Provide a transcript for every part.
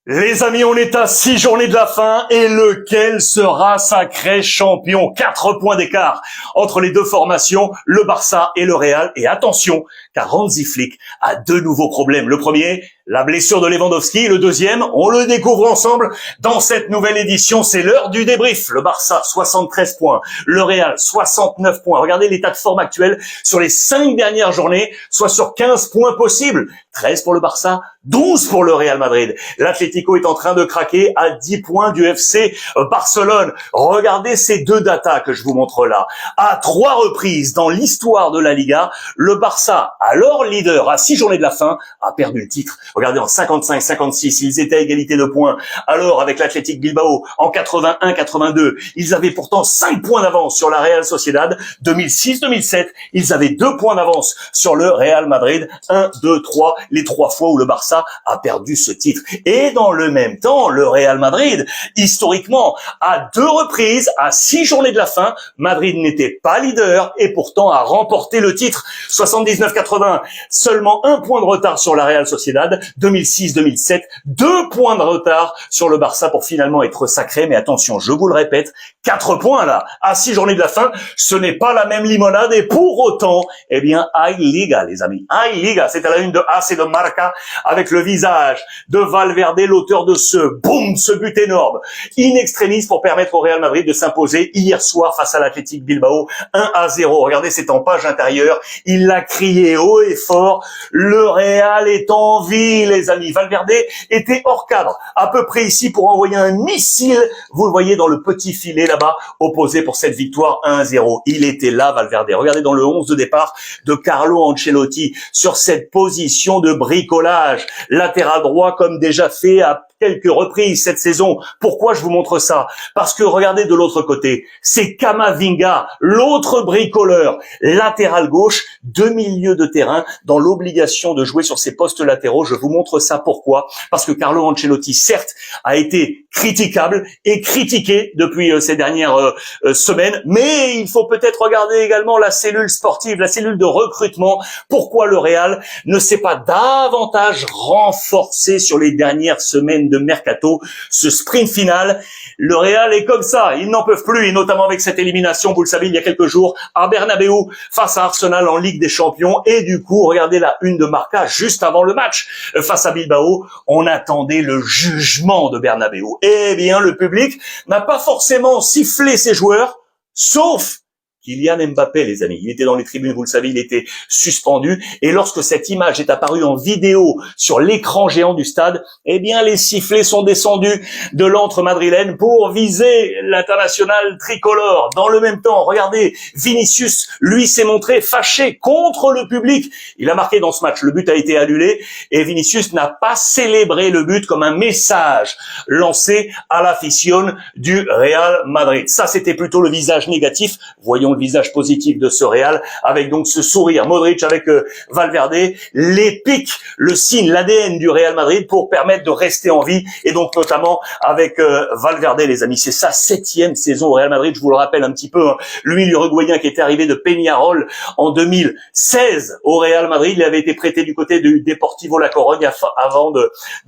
Les amis, on est à 6 journées de la fin et lequel sera sacré champion? 4 points d'écart entre les deux formations, le Barça et le Real. Et attention, car Hansi Flick a deux nouveaux problèmes. Le premier, la blessure de Lewandowski. Le deuxième, on le découvre ensemble dans cette nouvelle édition. C'est l'heure du débrief. Le Barça, 73 points. Le Real, 69 points. Regardez l'état de forme actuel sur les 5 dernières journées, soit sur 15 points possibles. 13 pour le Barça, 12 pour le Real Madrid. L'Atlético est en train de craquer à 10 points du FC Barcelone. Regardez ces deux datas que je vous montre là. À 3 reprises dans l'histoire de la Liga, le Barça, alors leader à 6 journées de la fin, a perdu le titre. Regardez, en 55-56, ils étaient à égalité de points. Alors, avec l'Athletic Bilbao, en 81-82, ils avaient pourtant 5 points d'avance sur la Real Sociedad. 2006-2007, ils avaient 2 points d'avance sur le Real Madrid. 1, 2, 3, les 3 fois où le Barça a perdu ce titre. Et dans le même temps, le Real Madrid, historiquement, à 2 reprises, à 6 journées de la fin, Madrid n'était pas leader et pourtant a remporté le titre. 79-80, seulement 1 point de retard sur la Real Sociedad. 2006-2007, 2 points de retard sur le Barça pour finalement être sacré. Mais attention, je vous le répète, 4 points là, à 6 journées de la fin, ce n'est pas la même limonade. Et pour autant, eh bien, hay Liga, les amis. Hay Liga, c'est à la une de AS et de Marca avec le visage de Valverde, l'auteur de ce but énorme, in extremis pour permettre au Real Madrid de s'imposer hier soir face à l'Athletic Bilbao 1-0. Regardez, c'est en page intérieure. Il l'a crié haut et fort. Le Real est en vie, les amis. Valverde était hors cadre, à peu près ici pour envoyer un missile. Vous le voyez dans le petit filet là-bas, opposé pour cette victoire 1-0. Il était là, Valverde. Regardez dans le 11 de départ de Carlo Ancelotti sur cette position de bricolage. Latéral droit comme déjà fait à quelques reprises cette saison. Pourquoi je vous montre ça? Parce que regardez de l'autre côté, c'est Camavinga, l'autre bricoleur, latéral gauche, 2 milieux de terrain dans l'obligation de jouer sur ces postes latéraux. Je vous montre ça pourquoi? Parce que Carlo Ancelotti, certes, a été critiquable et critiqué depuis ces dernières semaines, mais il faut peut-être regarder également la cellule sportive, la cellule de recrutement. Pourquoi le Real ne s'est pas davantage renforcé sur les dernières semaines de mercato? Ce sprint final, le Real est comme ça, ils n'en peuvent plus, et notamment avec cette élimination, vous le savez, il y a quelques jours, à Bernabeu, face à Arsenal en Ligue des Champions, et du coup, regardez la une de Marca, juste avant le match, face à Bilbao, on attendait le jugement de Bernabeu. Eh bien, le public n'a pas forcément sifflé ses joueurs, sauf Kylian Mbappé, les amis. Il était dans les tribunes, vous le savez, il était suspendu. Et lorsque cette image est apparue en vidéo sur l'écran géant du stade, eh bien, les sifflets sont descendus de l'antre madrilène pour viser l'international tricolore. Dans le même temps, regardez, Vinicius, lui, s'est montré fâché contre le public. Il a marqué dans ce match. Le but a été annulé et Vinicius n'a pas célébré le but comme un message lancé à l'afición du Real Madrid. Ça, c'était plutôt le visage négatif. Voyons le visage positif de ce Real, avec donc ce sourire. Modric avec Valverde, l'épique, le signe, l'ADN du Real Madrid pour permettre de rester en vie, et donc notamment avec Valverde, les amis. C'est sa 7e saison au Real Madrid, je vous le rappelle un petit peu, hein. Lui, l'Uruguayen qui était arrivé de Peñarol en 2016 au Real Madrid, il avait été prêté du côté du Deportivo La Corogne avant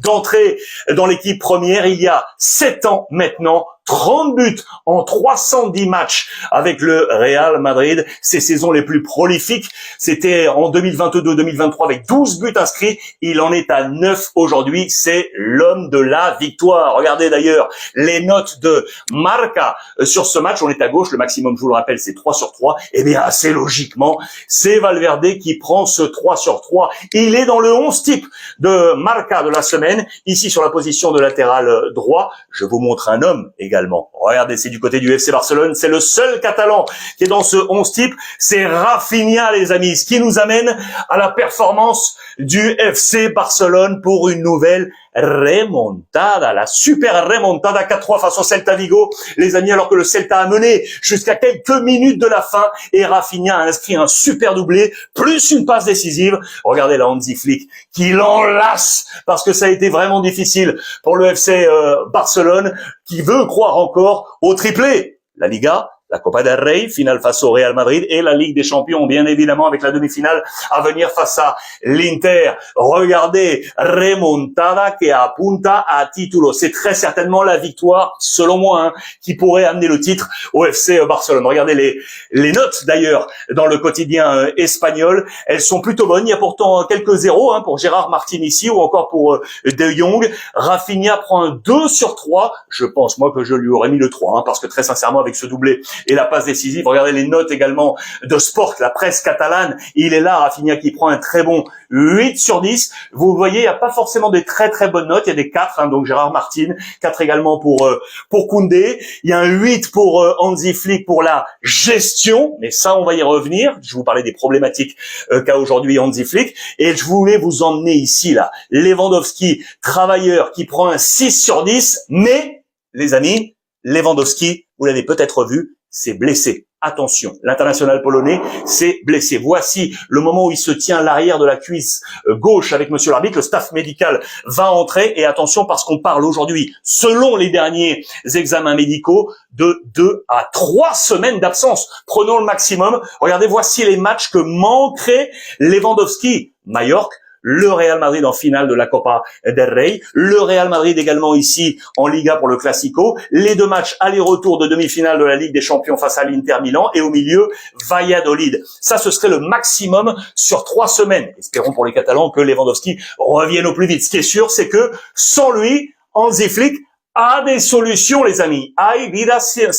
d'entrer dans l'équipe première il y a 7 ans maintenant. 30 buts en 310 matchs avec le Real Madrid. Ses saisons les plus prolifiques, c'était en 2022-2023 avec 12 buts inscrits. Il en est à 9 aujourd'hui. C'est l'homme de la victoire. Regardez d'ailleurs les notes de Marca sur ce match. On est à gauche. Le maximum, je vous le rappelle, c'est 3 sur 3. Eh bien, assez logiquement, c'est Valverde qui prend ce 3 sur 3. Il est dans le 11 type de Marca de la semaine. Ici, sur la position de latéral droit, je vous montre un homme également. Regardez, c'est du côté du FC Barcelone, c'est le seul Catalan qui est dans ce 11 type, c'est Rafinha, les amis, ce qui nous amène à la performance du FC Barcelone pour une nouvelle remontada, la super remontada 4-3 face au Celta Vigo, les amis, alors que le Celta a mené jusqu'à quelques minutes de la fin, et Rafinha a inscrit un super doublé, plus une passe décisive. Regardez la Hansi Flick qui l'enlace, parce que ça a été vraiment difficile pour le FC Barcelone, qui veut croire encore au triplé. La Liga, La Copa del Rey, finale face au Real Madrid, et la Ligue des Champions, bien évidemment, avec la demi-finale à venir face à l'Inter. Regardez, remontada que apunta a título. C'est très certainement la victoire, selon moi, hein, qui pourrait amener le titre au FC Barcelone. Regardez les notes, d'ailleurs, dans le quotidien espagnol. Elles sont plutôt bonnes. Il y a pourtant quelques zéros hein, pour Gérard Martin ici, ou encore pour De Jong. Rafinha prend un 2 sur 3. Je pense, moi, que je lui aurais mis le 3, hein, parce que très sincèrement, avec ce doublé et la passe décisive. Regardez les notes également de Sport, la presse catalane. Il est là, Rafinha, qui prend un très bon 8 sur 10. Vous voyez, il n'y a pas forcément des très très bonnes notes. Il y a des 4, hein, donc Gérard Martin. 4 également pour Koundé. Il y a un 8 pour Hansi Flick pour la gestion. Mais ça, on va y revenir. Je vous parlais des problématiques qu'a aujourd'hui Hansi Flick. Et je voulais vous emmener ici, là. Lewandowski, travailleur, qui prend un 6 sur 10. Mais, les amis, Lewandowski, vous l'avez peut-être vu, c'est blessé. Attention, l'international polonais s'est blessé. Voici le moment où il se tient l'arrière de la cuisse gauche avec monsieur l'arbitre. Le staff médical va entrer et attention parce qu'on parle aujourd'hui, selon les derniers examens médicaux, de 2 à 3 semaines d'absence. Prenons le maximum. Regardez, voici les matchs que manquerait Lewandowski. Majorque, le Real Madrid en finale de la Copa del Rey, le Real Madrid également ici en Liga pour le Classico, les 2 matchs aller-retour de demi-finale de la Ligue des Champions face à l'Inter Milan et au milieu, Valladolid. Ça, ce serait le maximum sur 3 semaines. Espérons pour les Catalans que Lewandowski revienne au plus vite. Ce qui est sûr, c'est que sans lui, Hansi Flick a des solutions, les amis. Hay vida sin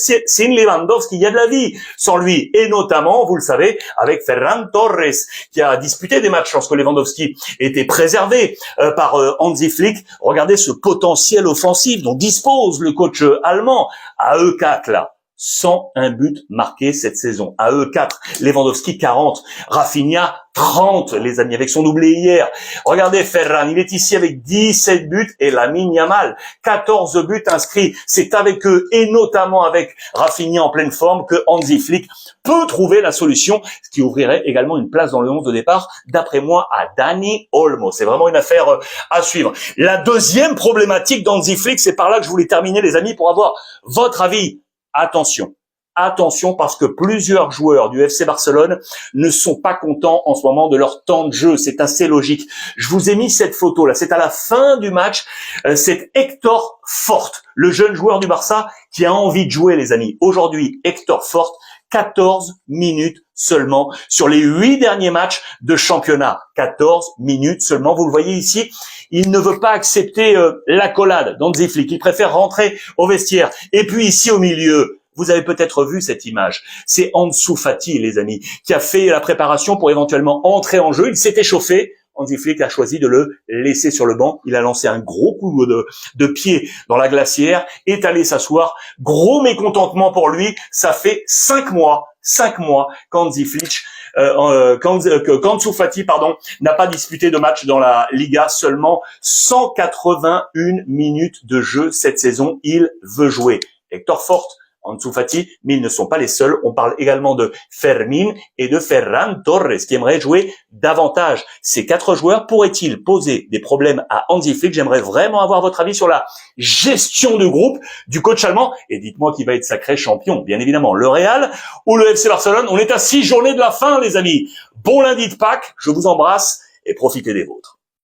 Lewandowski. Il y a de la vie sans lui. Et notamment, vous le savez, avec Ferran Torres, qui a disputé des matchs lorsque Lewandowski était préservé par Hansi Flick. Regardez ce potentiel offensif dont dispose le coach allemand. À eux 4, là. 101 buts marqués cette saison. À eux 4, Lewandowski 40, Rafinha 30, les amis, avec son doublé hier. Regardez Ferran, il est ici avec 17 buts et Lamine Yamal, 14 buts inscrits. C'est avec eux et notamment avec Rafinha en pleine forme que Hansi Flick peut trouver la solution, ce qui ouvrirait également une place dans le 11 de départ, d'après moi, à Dani Olmo. C'est vraiment une affaire à suivre. La deuxième problématique d'Hansi Flick, c'est par là que je voulais terminer, les amis, pour avoir votre avis. Attention, attention parce que plusieurs joueurs du FC Barcelone ne sont pas contents en ce moment de leur temps de jeu. C'est assez logique. Je vous ai mis cette photo là. C'est à la fin du match. C'est Hector Fort, le jeune joueur du Barça qui a envie de jouer, les amis. Aujourd'hui, Hector Fort, 14 minutes seulement sur les 8 derniers matchs de championnat. 14 minutes seulement. Vous le voyez ici. Il ne veut pas accepter l'accolade d'Hansi Flick. Il préfère rentrer au vestiaire. Et puis ici au milieu, vous avez peut-être vu cette image. C'est Ansu Fati, les amis, qui a fait la préparation pour éventuellement entrer en jeu. Il s'est échauffé. Hansi Flick a choisi de le laisser sur le banc. Il a lancé un gros coup de pied dans la glacière, est allé s'asseoir. Gros mécontentement pour lui. Ça fait 5 mois qu'Hansi Flick, qu'Ansu Fati, n'a pas disputé de match dans la Liga. Seulement 181 minutes de jeu cette saison. Il veut jouer. Hector Fort, Ansu Fati, mais ils ne sont pas les seuls. On parle également de Fermín et de Ferran Torres qui aimeraient jouer davantage. Ces 4 joueurs pourraient-ils poser des problèmes à Hansi Flick? J'aimerais vraiment avoir votre avis sur la gestion de groupe du coach allemand. Et dites-moi qui va être sacré champion. Bien évidemment, le Real ou le FC Barcelone. On est à 6 journées de la fin, les amis. Bon lundi de Pâques. Je vous embrasse et profitez des vôtres.